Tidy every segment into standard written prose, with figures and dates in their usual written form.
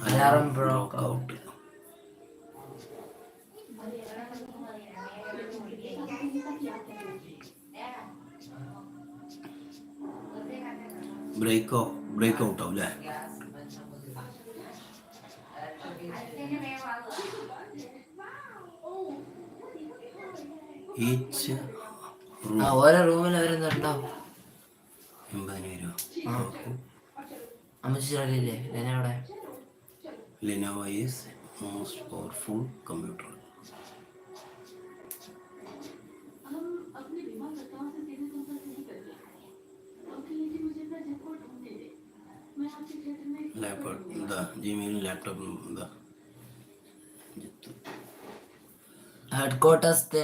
Alarm broke out. Break out ആവും അല്ലേ? ഓരോ റൂമിൽ അവരെന്തുണ്ടാവും. 80,000 അമ്മച്ചില്ലേ ലെനോടെ. Lenovo is most powerful computer. Laptop എന്താ ജിമെയിൽ ലാപ്ടോപ്പ് എന്താ ഹെഡ് ക്വാർട്ടേഴ്സ്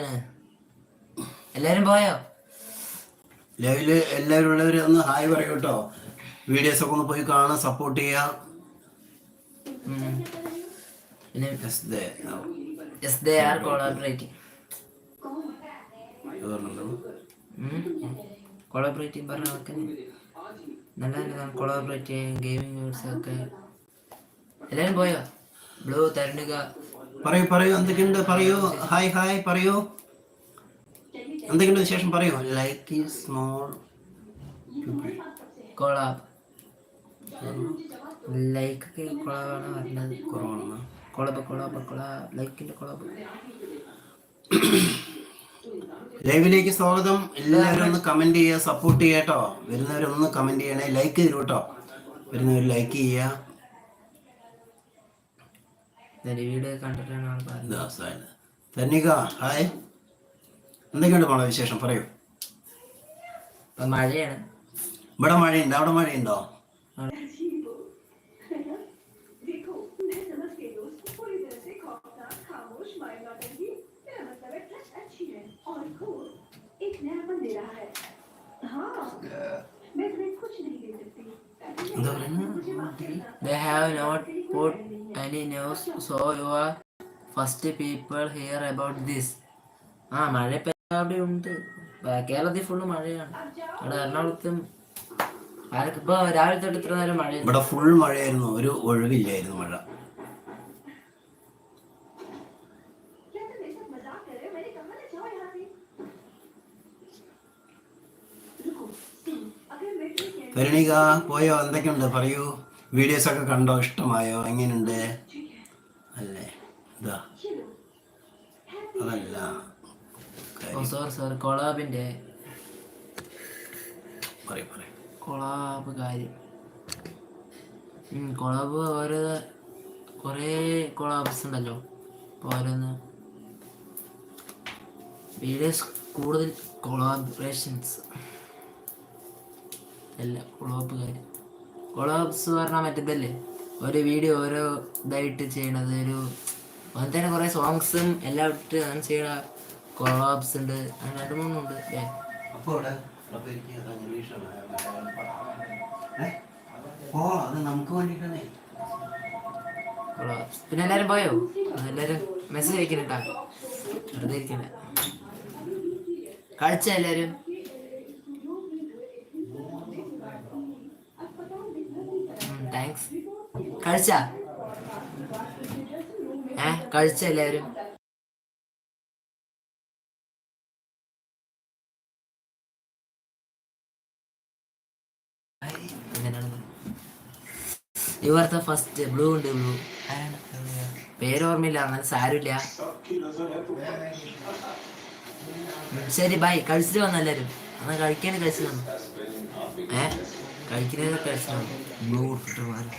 എല്ലാരും പോയോ? ലൈവില് എല്ലാവരും ഉള്ളവർ ഒന്ന് ഹായ് പറയൂ കേട്ടോ. വീഡിയോസ് ഒക്കെ ഒന്ന് പോയി കാണാൻ സപ്പോർട്ട് ചെയ്യാം. കൊളാബറേറ്റിംഗ് പറഞ്ഞ നല്ല കൊളാബറേറ്റിംഗ് ഗെയിമിംഗ് ഒക്കെ. എല്ലാരും പോയോ? ബ്ലൂ തരുണിക പറയൂ എന്തൊക്കെയുണ്ട് പറയൂ. ഹായ് പറയൂ. എന്തൊക്കെയുണ്ട് വിശേഷം പറയൂ. Like is small collab like കൊളാബാണ് പറഞ്ഞത്. കൊളാബ് ലൈക്കിന്റെ കൊളാബ്. ലൈവിലേക്ക് സ്വാഗതം. എല്ലാവരും ഒന്ന് കമന്റ് ചെയ്യുക, സപ്പോർട്ട് ചെയ്യുക കേട്ടോ. വരുന്നവരൊന്ന് കമന്റ് ചെയ്യണേ, ലൈക്ക് തരൂ കേട്ടോ. വരുന്നവർ ലൈക്ക് ചെയ്യുക. വീഡിയോ കണ്ടിട്ടാണ് തന്നിക ഹായ്. എന്തൊക്കെയുണ്ട് മോളെ വിശേഷം പറയൂ. മഴയാണ്. ഇവിടെ മഴയുണ്ടോ? അവിടെ മഴയുണ്ടോ? They have not put any news, so you are first people hear about this. മഴ അവിടെ ഉണ്ട്. കേരളത്തിൽ ഫുള്ള് മഴയാണ്. അവിടെ എറണാകുളത്തും ഇപ്പൊ രാവിലെ തൊട്ട് ഇത്ര നേരം മഴ. ഇവിടെ ഫുൾ മഴയായിരുന്നു, ഒരു ഒഴിവില്ലായിരുന്നു മഴ. തരുണിക പോയോ? എന്തൊക്കെയുണ്ട് പറയൂ. വീഡിയോസ് ഒക്കെ കണ്ടോ? ഇഷ്ടമായോ? എങ്ങനെയുണ്ട്? അല്ലേ ഇതാ അതല്ല സോറി കൊളാബിന്റെ കൊളാബ് കാര്യം. കൊളാബ് കുറേ കൊളാബ്സ് ഉണ്ടല്ലോ. ഓരോന്ന് വീഡിയോസ് കൂടുതൽ കൊളാബറേഷൻസ് അല്ല കൊളാബ്സ് പറഞ്ഞാൽ മറ്റേതല്ലേ, ഒരു വീഡിയോ ഓരോ ഇതായിട്ട് ചെയ്യണത്. ഒരു അങ്ങനെ തന്നെ കുറേ സോങ്സും എല്ലാം ഇട്ട് അങ്ങനെ ചെയ്യണ കൊളാബ്സ് ഉണ്ട്. അങ്ങനെ 2-3 ഉണ്ട്. പിന്നെ എല്ലാരും പോയോ? എല്ലാരും മെസ്സേജ് അയക്കണട്ടാ. വെറുതെ ഇരിക്കണ കളിച്ച എല്ലാരും. താങ്ക്സ്. കഴിച്ച എല്ലാവരും. ഇവിടുത്തെ ഫസ്റ്റ് ബ്ലൂ ഉണ്ട്. പേര് ഓർമ്മയില്ല, അങ്ങനെ സാരമില്ല. ശരി ബൈ. കഴിച്ചിട്ട് വന്നു എല്ലാരും. അങ്ങനെ കഴിക്കാൻ കഴിച്ചിട്ട് വന്നു. കഴിക്കുന്നതൊക്കെ കഴിച്ചിട്ട് വന്നു. ബ്ലൂ കൊടുത്തിട്ട് മാറി.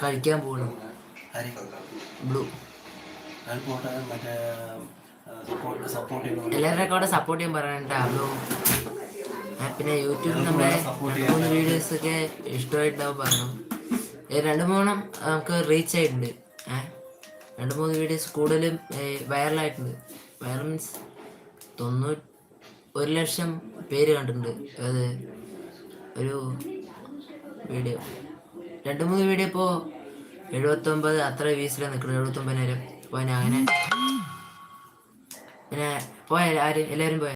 കഴിക്കാൻ പോകണം. ബ്ലൂ എല്ലാവരുടെ കൂടെ സപ്പോർട്ട് ചെയ്യാൻ പറയണ്ട. ബ്ലൂ പിന്നെ യൂട്യൂബിൽ നമ്മുടെ 3 വീഡിയോസ് ഒക്കെ ഇഷ്ടമായിട്ടുണ്ടാവും പറഞ്ഞു. 2-3 നമുക്ക് റീച്ച് ആയിട്ടുണ്ട്. 2-3 വീഡിയോസ് കൂടുതലും വൈറലായിട്ടുണ്ട്. വൈറൽ മീൻസ് 1,00,000 പേര് കണ്ടിട്ടുണ്ട്. അത് ഒരു വീഡിയോ 2-3 വീഡിയോ ഇപ്പോൾ 79 അത്ര വ്യൂസിലാണ് നിൽക്കുന്നത്. 79,000. അപ്പോൾ ഞാൻ അങ്ങനെ പിന്നെ എല്ലാവരും പോയ